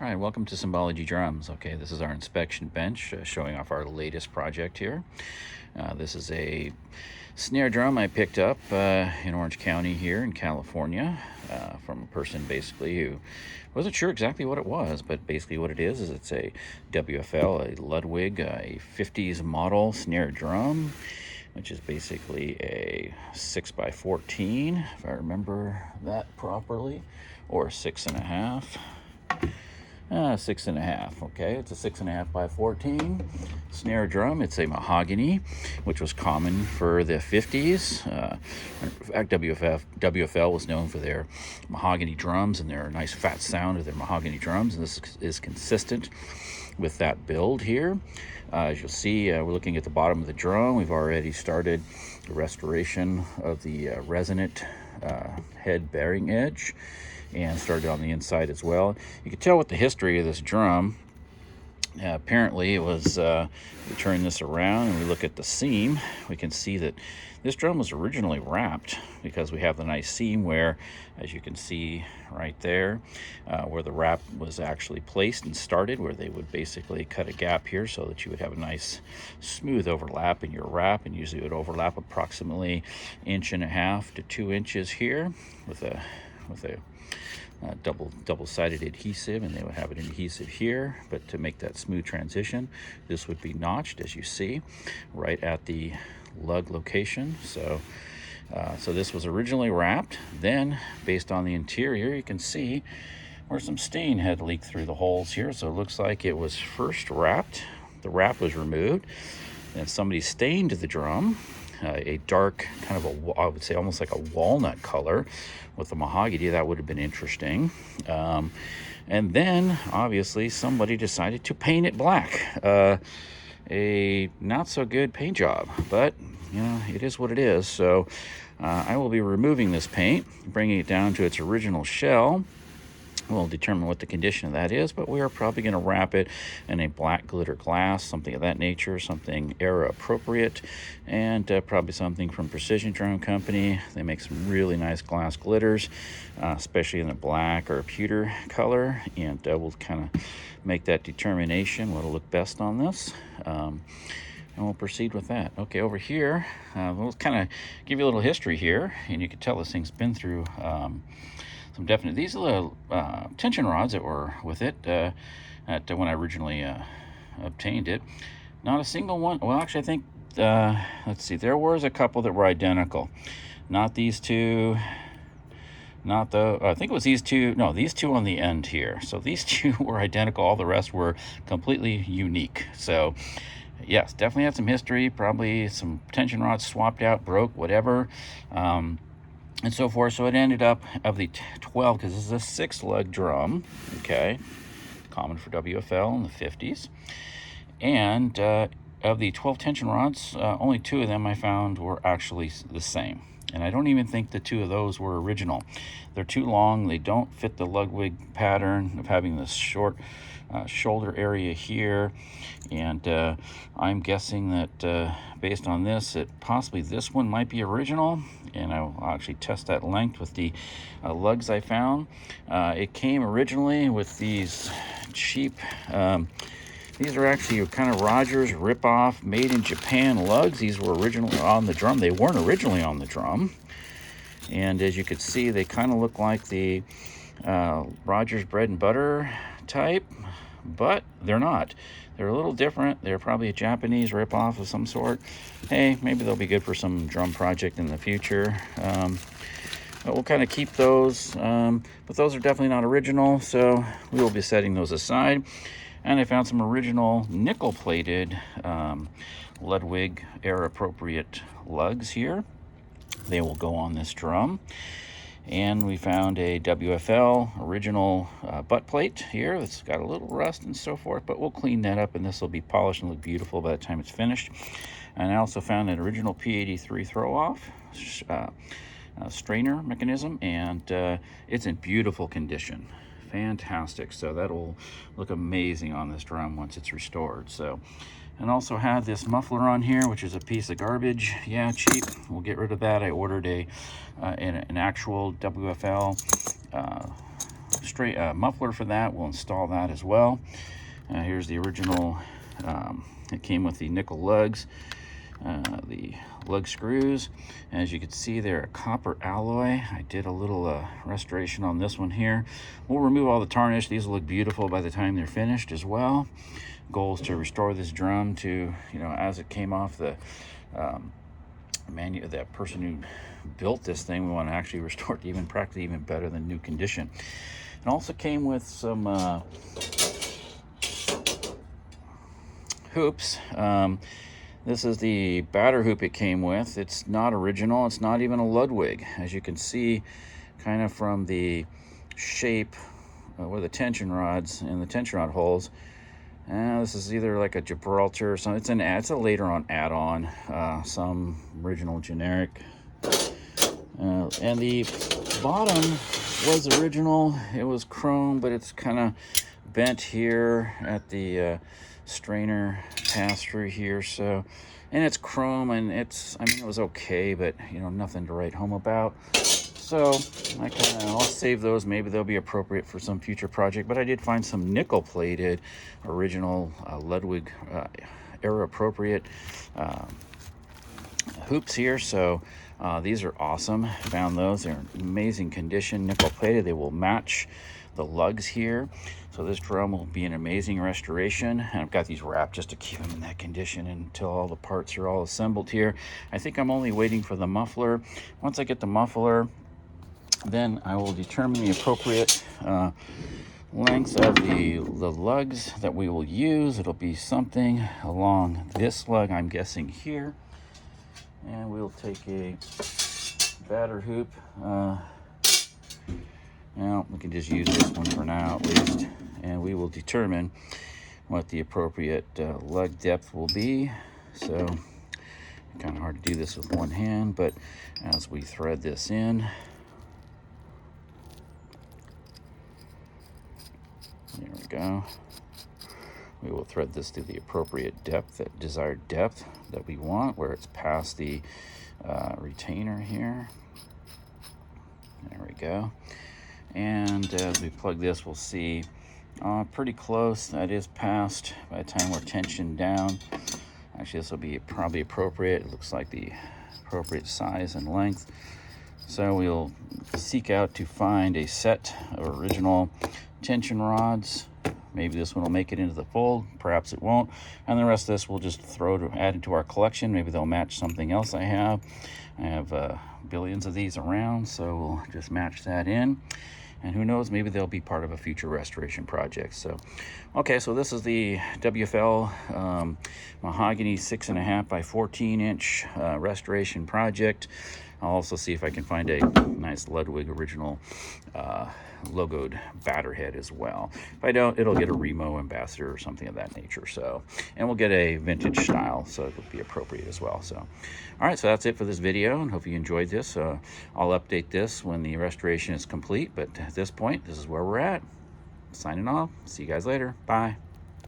All right, welcome to Symbology Drums. Okay, this is our inspection bench showing off our latest project here. This is a snare drum I picked up in Orange County here in California from a person basically who wasn't sure exactly what it was, but basically what it is it's a WFL, a Ludwig, a 50s model snare drum, which is basically a 6x14, if I remember that properly, or 6.5. 6.5. Okay, it's a 6.5 by 14 snare drum. It's a mahogany, which was common for the 50s. In fact, WFL was known for their mahogany drums and their nice fat sound of their mahogany drums, and this is consistent with that build here. As you'll see, we're looking at the bottom of the drum. We've already started the restoration of the resonant head bearing edge, and started on the inside as well. You can tell with the history of this drum, apparently it was, we turn this around and we look at the seam, we can see that this drum was originally wrapped, because we have the nice seam where, as you can see right there, where the wrap was actually placed and started, where they would basically cut a gap here so that you would have a nice smooth overlap in your wrap, and usually it would overlap approximately 1.5 to 2 inches here with a double-sided adhesive, and they would have an adhesive here, but to make that smooth transition, this would be notched, as you see, right at the lug location. So this was originally wrapped. Then, based on the interior, you can see where some stain had leaked through the holes here. So it looks like it was first wrapped. The wrap was removed, and somebody stained the drum a dark, kind of I would say almost like a walnut color with the mahogany. That would have been interesting. And then, obviously, somebody decided to paint it black. A not so good paint job, but you know, it is what it is. So I will be removing this paint, bringing it down to its original shell. We'll determine what the condition of that is, but we are probably going to wrap it in a black glitter glass, something of that nature, something era appropriate, and probably something from Precision Drum Company. They make some really nice glass glitters, especially in a black or a pewter color, and we'll kind of make that determination what'll look best on this. And we'll proceed with that. Okay, over here, we'll kind of give you a little history here, and you can tell this thing's been through some definite. These are the tension rods that were with it when I originally obtained it. Not a single one. Well, actually, I think let's see. There was a couple that were identical. Not these two. Not the. I think it was these two. No, these two on the end here. So these two were identical. All the rest were completely unique. So yes, definitely had some history. Probably some tension rods swapped out, broke, whatever. And so forth. So it ended up, of the 12, because this is a 6-lug drum, okay, common for WFL in the 50s. And of the 12 tension rods, only 2 of them I found were actually the same. And I don't even think the 2 of those were original. They're too long. They don't fit the Ludwig pattern of having this short shoulder area here. And I'm guessing that based on this, that possibly this one might be original. And I'll actually test that length with the lugs I found. It came originally with these cheap, these are actually kind of Rogers rip-off, made in Japan lugs. These were originally on the drum. They weren't originally on the drum. And as you can see, they kind of look like the Rogers bread and butter type, but they're not. They're a little different. They're probably a Japanese rip-off of some sort. Hey, maybe they'll be good for some drum project in the future. But we'll kind of keep those. But those are definitely not original, so we will be setting those aside. And I found some original nickel-plated Ludwig era-appropriate lugs here. They will go on this drum. And we found a WFL original butt plate here that's got a little rust and so forth, but we'll clean that up, and this will be polished and look beautiful by the time it's finished. And I also found an original P83 throw-off strainer mechanism, and it's in beautiful condition. Fantastic. So that'll look amazing on this drum once it's restored. So, and also had this muffler on here, which is a piece of garbage. Yeah, cheap. We'll get rid of that. I ordered an actual WFL straight muffler for that. We'll install that as well. Here's the original. It came with the nickel lugs, the lug screws. As you can see, they're a copper alloy. I did a little restoration on this one here. We'll remove all the tarnish. These will look beautiful by the time they're finished as well. Goal is to restore this drum to, you know, as it came off the that person who built this thing. We want to actually restore it to practically even better than new condition. It also came with some hoops. This is the batter hoop it came with. It's not original. It's not even a Ludwig. As you can see, kind of from the shape where the tension rods and the tension rod holes. This is either like a Gibraltar or something. It's a later on add-on, some original generic. And the bottom was original. It was chrome, but it's kind of bent here at the strainer pass through here. So, and it's chrome, and it was okay, but you know, nothing to write home about. So I'll save those. Maybe they'll be appropriate for some future project. But I did find some nickel-plated, original Ludwig era appropriate hoops here. So these are awesome. Found those. They're in amazing condition, nickel-plated. They will match the lugs here. So this drum will be an amazing restoration. And I've got these wrapped just to keep them in that condition until all the parts are all assembled here. I think I'm only waiting for the muffler. Once I get the muffler, then I will determine the appropriate length of the lugs that we will use. It'll be something along this lug, I'm guessing here. And we'll take a batter hoop. Now, we can just use this one for now at least. And we will determine what the appropriate lug depth will be. So, kind of hard to do this with one hand, but as we thread this in, there we go. We will thread this to the appropriate depth, that desired depth that we want, where it's past the retainer here. There we go. And as we plug this, we'll see pretty close. That is past by the time we're tensioned down. Actually, this will be probably appropriate. It looks like the appropriate size and length. So we'll seek out to find a set of original tension rods. Maybe this one will make it into the fold, perhaps it won't. And the rest of this we'll just add into our collection. Maybe they'll match something else I have. I have billions of these around, so we'll just match that in. And who knows, maybe they'll be part of a future restoration project. So, okay, so this is the WFL mahogany 6.5 by 14 inch restoration project. I'll also see if I can find a nice Ludwig original logoed batter head as well. If I don't, it'll get a Remo Ambassador or something of that nature. So, and we'll get a vintage style, so it would be appropriate as well. So, all right, so that's it for this video, and hope you enjoyed this. I'll update this when the restoration is complete, but at this point, this is where we're at. Signing off. See you guys later. Bye.